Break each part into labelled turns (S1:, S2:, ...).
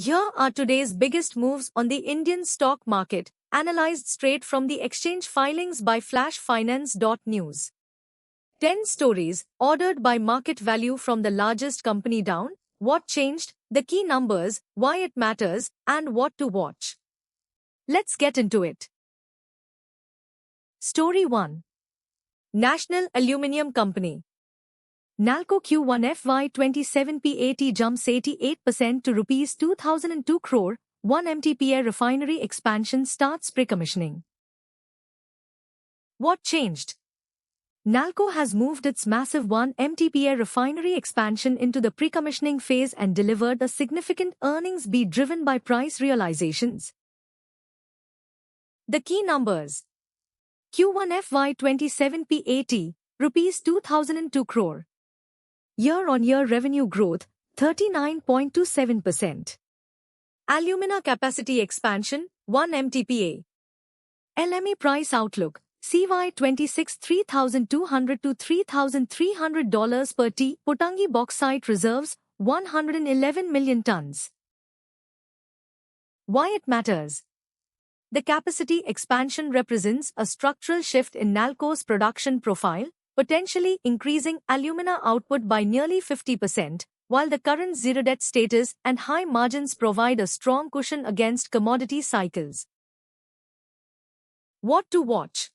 S1: Here are today's biggest moves on the Indian stock market, analyzed straight from the exchange filings by flashfinance.news. 10 stories, ordered by market value from the largest company down, what changed, the key numbers, why it matters, and what to watch. Let's get into it. Story 1. National Aluminium Company. NALCO Q1 FY27 PAT jumps 88% to Rs 2002 crore, 1 MTPA refinery expansion starts pre-commissioning. What changed? NALCO has moved its massive 1 MTPA refinery expansion into the pre-commissioning phase and delivered a significant earnings beat driven by price realizations. The key numbers. Q1 FY27 PAT, Rs 2002 crore. Year-on-year revenue growth, 39.27%. Alumina capacity expansion, 1 MTPA. LME price outlook, CY26 $3,200 to $3,300 per T. Pottangi bauxite reserves, 111 million tons. Why it matters? The capacity expansion represents a structural shift in NALCO's production profile, potentially increasing alumina output by nearly 50%, while the current zero-debt status and high margins provide a strong cushion against commodity cycles. What to watch?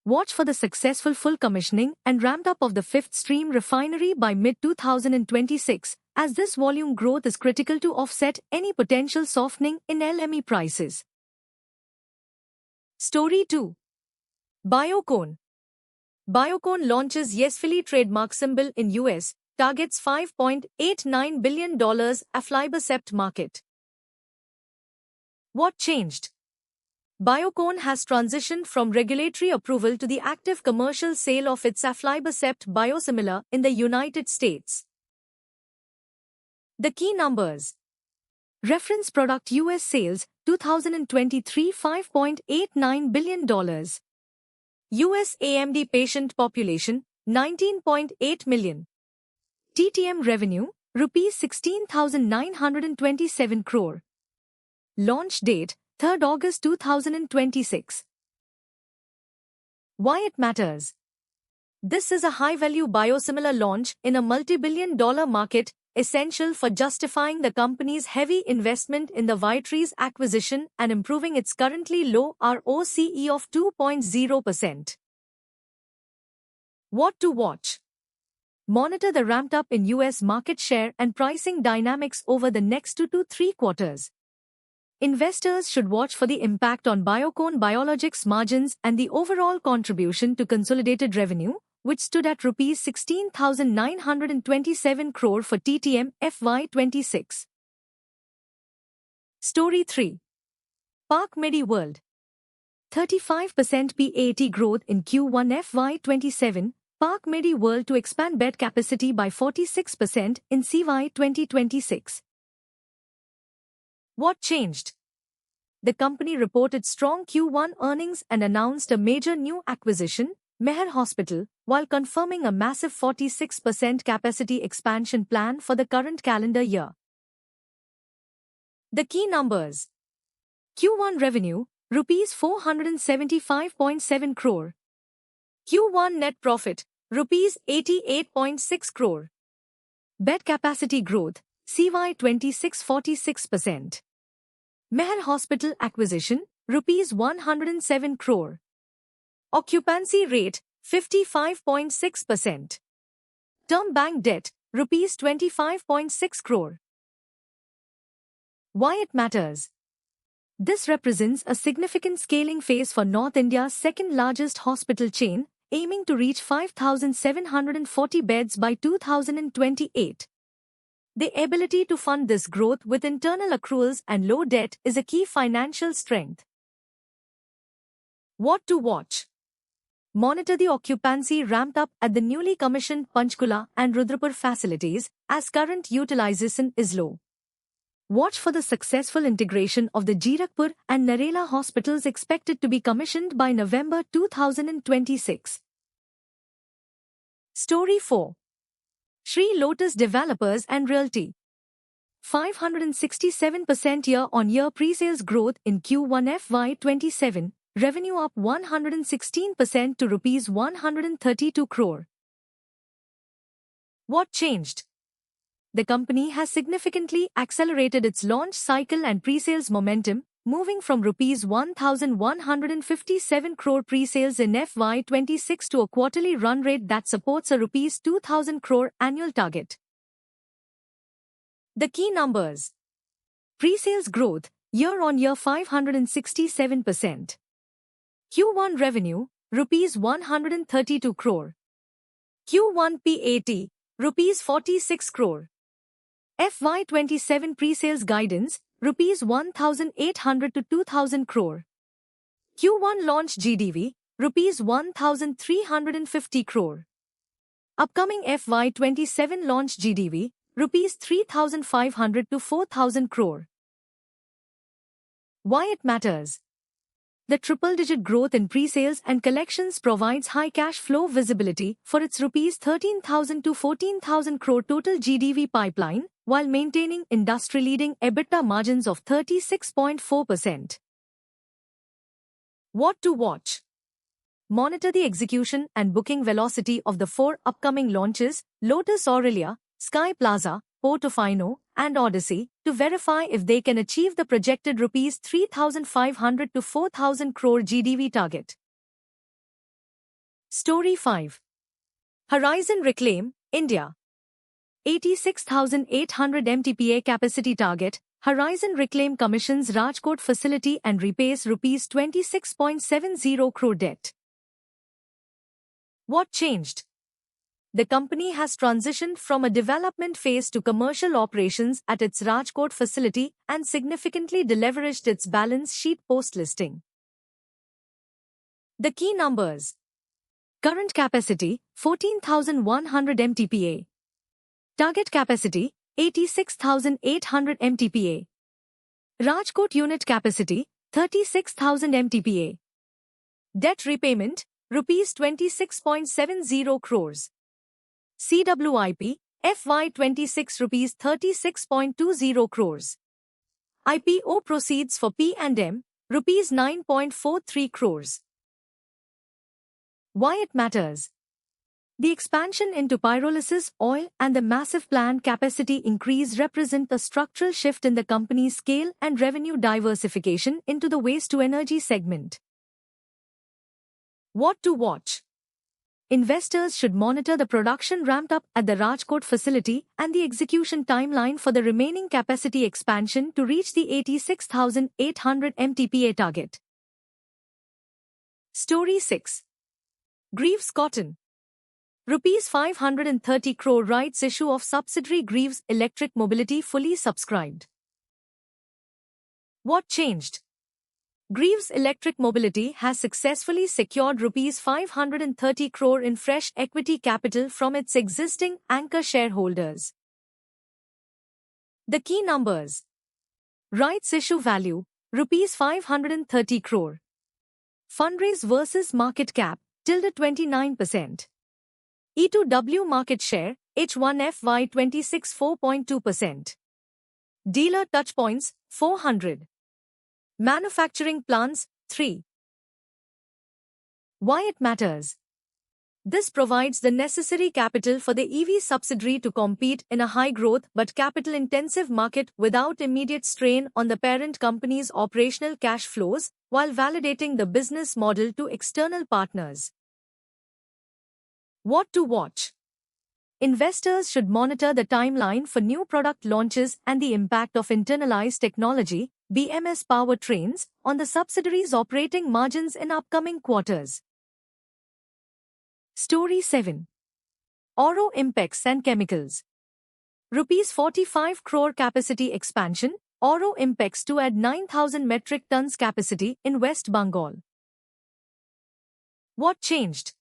S1: Watch for the successful full commissioning and ramp-up of the fifth stream refinery by mid-2026, as this volume growth is critical to offset any potential softening in LME prices. Story 2. Biocon. Biocon launches Yesfili trademark symbol in US, targets $5.89 billion aflibercept market. What changed? Biocon has transitioned from regulatory approval to the active commercial sale of its aflibercept biosimilar in the United States. The key numbers. Reference product US sales, 2023 $5.89 billion. US AMD patient population, 19.8 million. TTM revenue, Rs 16,927 crore. Launch date, 3rd August 2026. Why it matters? This is a high-value biosimilar launch in a multi-billion-dollar market, essential for justifying the company's heavy investment in the Viatris acquisition and improving its currently low ROCE of 2.0%. What to watch? Monitor the ramped-up in US market share and pricing dynamics over the next 2 to 3 quarters. Investors should watch for the impact on Biocon Biologics margins and the overall contribution to consolidated revenue, which stood at Rs 16,927 crore for TTM FY26. Story 3. Park MediWorld. 35% PAT growth in Q1 FY27, Park MediWorld to expand bed capacity by 46% in CY 2026. What changed? The company reported strong Q1 earnings and announced a major new acquisition, Meher Hospital, while confirming a massive 46% capacity expansion plan for the current calendar year. The key numbers. Q1 revenue, Rs 475.7 crore. Q1 net profit, Rs 88.6 crore. Bed capacity growth, CY 26 46%. Meher Hospital acquisition, Rs 107 crore. Occupancy rate, 55.6%. Term bank debt, Rs 25.6 crore. Why it matters? This represents a significant scaling phase for North India's second-largest hospital chain, aiming to reach 5,740 beds by 2028. The ability to fund this growth with internal accruals and low debt is a key financial strength. What to watch? Monitor the occupancy ramped up at the newly commissioned Panchkula and Rudrapur facilities, as current utilization is low. Watch for the successful integration of the Jirakpur and Narela hospitals expected to be commissioned by November 2026. Story 4. Sri Lotus Developers and Realty. 567% year-on-year pre-sales growth in Q1 FY27, revenue up 116% to Rs 132 crore. What changed? The company has significantly accelerated its launch cycle and pre-sales momentum, moving from Rs 1,157 crore pre-sales in FY26 to a quarterly run rate that supports a Rs 2,000 crore annual target. The key numbers. Pre-sales growth, year-on-year 567%. Q1 revenue, Rs 132 crore. Q1 PAT, Rs 46 crore. FY27 pre-sales guidance, Rs 1,800 to 2,000 crore. Q1 launch GDV, Rs 1,350 crore. Upcoming FY27 launch GDV, Rs 3,500 to 4,000 crore. Why it matters? The triple-digit growth in pre-sales and collections provides high cash flow visibility for its Rs 13,000 to 14,000 crore total GDV pipeline, while maintaining industry-leading EBITDA margins of 36.4%. What to watch? Monitor the execution and booking velocity of the 4 upcoming launches, Lotus Aurelia, Sky Plaza, Portofino, and Odyssey, to verify if they can achieve the projected Rs 3,500 to 4,000 crore GDV target. Story 5. Horizon Reclaim, India. 86,800 MTPA capacity target. Horizon Reclaim commissions Rajkot facility and repays Rs 26.70 crore debt. What changed? The company has transitioned from a development phase to commercial operations at its Rajkot facility and significantly deleveraged its balance sheet post-listing. The key numbers. Current capacity, 14,100 MTPA. Target capacity, 86,800 MTPA. Rajkot unit capacity, 36,000 MTPA. Debt repayment, Rs 26.70 crores. CWIP, FY26 Rs 36.20 crores. IPO proceeds for P&M, Rs 9.43 crores. Why it matters? The expansion into pyrolysis oil and the massive planned capacity increase represent a structural shift in the company's scale and revenue diversification into the waste-to-energy segment. What to watch? Investors should monitor the production ramped up at the Rajkot facility and the execution timeline for the remaining capacity expansion to reach the 86,800 MTPA target. Story 6. Greaves Cotton. Rs 530 crore rights issue of subsidiary Greaves Electric Mobility fully subscribed. What changed? Greaves Electric Mobility has successfully secured Rs 530 crore in fresh equity capital from its existing anchor shareholders. The key numbers. Rights issue value, Rs 530 crore. Fundraise versus market cap, ~29%. E2W market share, H1FY26 4.2%. Dealer touchpoints, 400. Manufacturing plants, 3. Why it matters? This provides the necessary capital for the EV subsidiary to compete in a high-growth but capital-intensive market without immediate strain on the parent company's operational cash flows, while validating the business model to external partners. What to watch? Investors should monitor the timeline for new product launches and the impact of internalized technology, BMS powertrains, on the subsidiary's operating margins in upcoming quarters. Story 7. Oro Impex and Chemicals. Rs 45 crore capacity expansion, Oro Impex to add 9,000 metric tons capacity in West Bengal. What changed?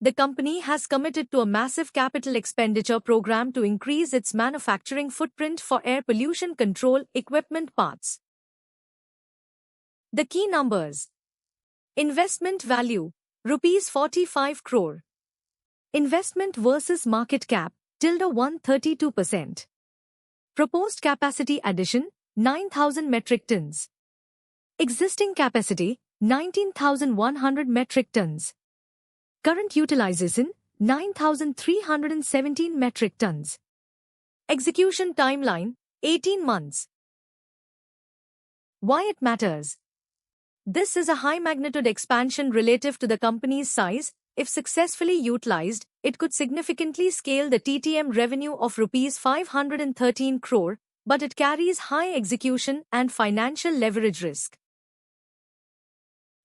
S1: The company has committed to a massive capital expenditure program to increase its manufacturing footprint for air pollution control equipment parts. The key numbers. Investment value, Rs 45 crore. Investment versus market cap, ~132%. Proposed capacity addition, 9,000 metric tons. Existing capacity, 19,100 metric tons. Current utilization, 9,317 metric tons. Execution timeline, 18 months. Why it matters? This is a high-magnitude expansion relative to the company's size. If successfully utilized, it could significantly scale the TTM revenue of Rs 513 crore, but it carries high execution and financial leverage risk.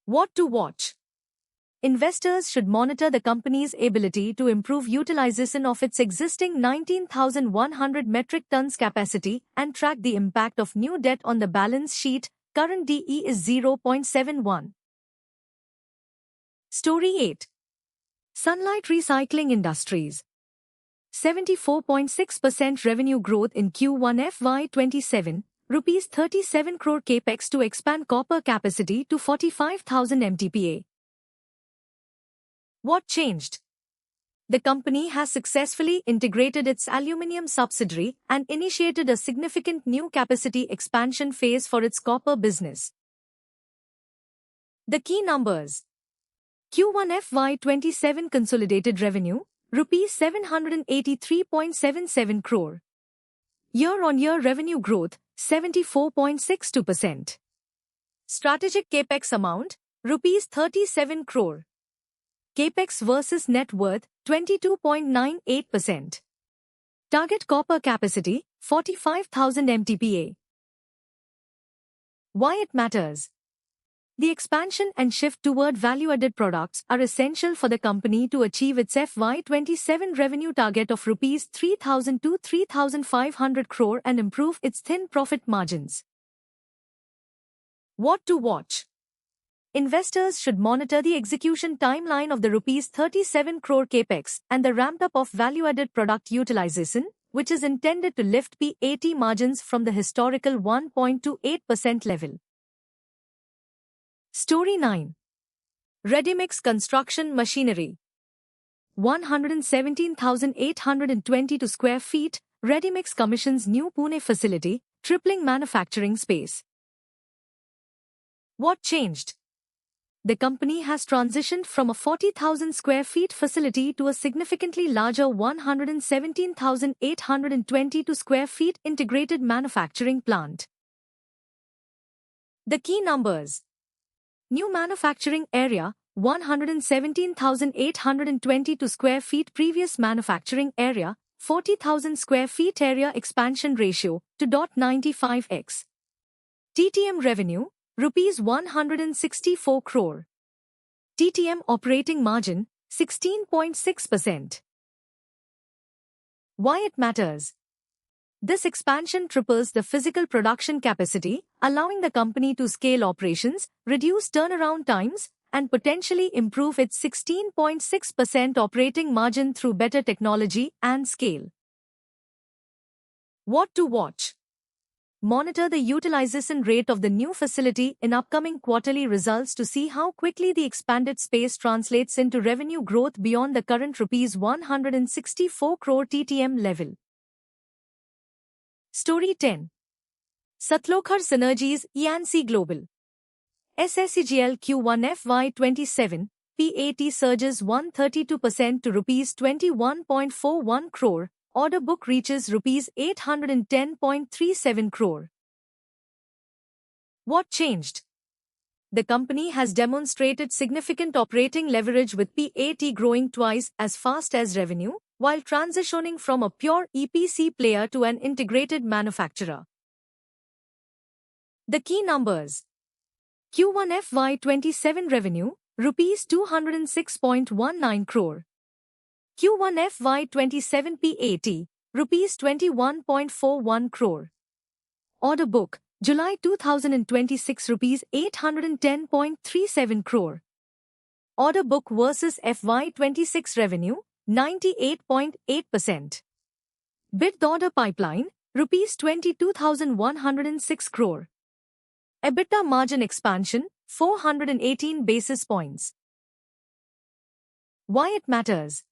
S1: What to watch? Investors should monitor the company's ability to improve utilization of its existing 19,100 metric tons capacity and track the impact of new debt on the balance sheet. Current DE is 0.71. Story 8. Sunlight Recycling Industries. 74.6% revenue growth in Q1 FY27, Rs 37 crore capex to expand copper capacity to 45,000 MTPA. What changed? The company has successfully integrated its aluminium subsidiary and initiated a significant new capacity expansion phase for its copper business. The key numbers. Q1 FY27 consolidated revenue, Rs 783.77 crore. Year-on-year revenue growth, 74.62%. Strategic capex amount, Rs 37 crore. Capex versus net worth, 22.98%. Target copper capacity, 45,000 MTPA. Why it matters? The expansion and shift toward value-added products are essential for the company to achieve its FY27 revenue target of Rs 3,000 to 3,500 crore and improve its thin profit margins. What to watch? Investors should monitor the execution timeline of the Rs 37 crore capex and the ramp-up of value-added product utilization, which is intended to lift PAT margins from the historical 1.28% level. Story 9. Readymix Construction Machinery. 117,822 square feet, Readymix commissions new Pune facility, tripling manufacturing space. What changed? The company has transitioned from a 40,000 square feet facility to a significantly larger 117,822 square feet integrated manufacturing plant. The key numbers. New manufacturing area, 117,822 square feet. Previous manufacturing area, 40,000 square feet. Area expansion ratio, 2.95x. TTM revenue, Rs 164 crore. TTM operating margin, 16.6%. Why it matters? This expansion triples the physical production capacity, allowing the company to scale operations, reduce turnaround times, and potentially improve its 16.6% operating margin through better technology and scale. What to watch? Monitor the utilization rate of the new facility in upcoming quarterly results to see how quickly the expanded space translates into revenue growth beyond the current Rs 164 crore TTM level. Story 10. Satlokhar Synergies Yansi Global. SSEGL Q1 FY27, PAT surges 132% to Rs 21.41 crore, order book reaches Rs 810.37 crore. What changed? The company has demonstrated significant operating leverage with PAT growing twice as fast as revenue, while transitioning from a pure EPC player to an integrated manufacturer. The key numbers. Q1 FY27 revenue, Rs 206.19 crore. Q1 FY27 PAT, Rs 21.41 crore. Order book, July 2026 Rs 810.37 crore. Order book versus FY26 revenue, 98.8%. Bid order pipeline, Rs 22,106 crore. EBITDA margin expansion, 418 basis points. Why it matters?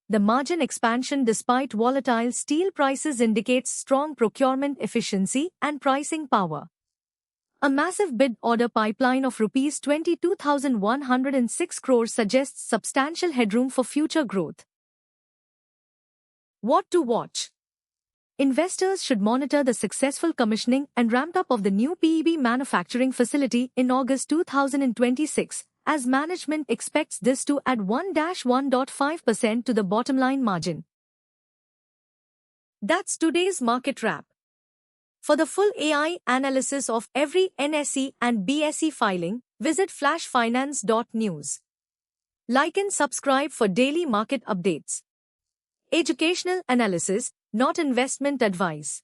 S1: The margin expansion despite volatile steel prices indicates strong procurement efficiency and pricing power. A massive bid order pipeline of Rs 22,106 crores suggests substantial headroom for future growth. What to watch? Investors should monitor the successful commissioning and ramp-up of the new PEB manufacturing facility in August 2026, as management expects this to add 1-1.5% to the bottom-line margin. That's today's market wrap. For the full AI analysis of every NSE and BSE filing, visit flashfinance.news. Like and subscribe for daily market updates. Educational analysis, not investment advice.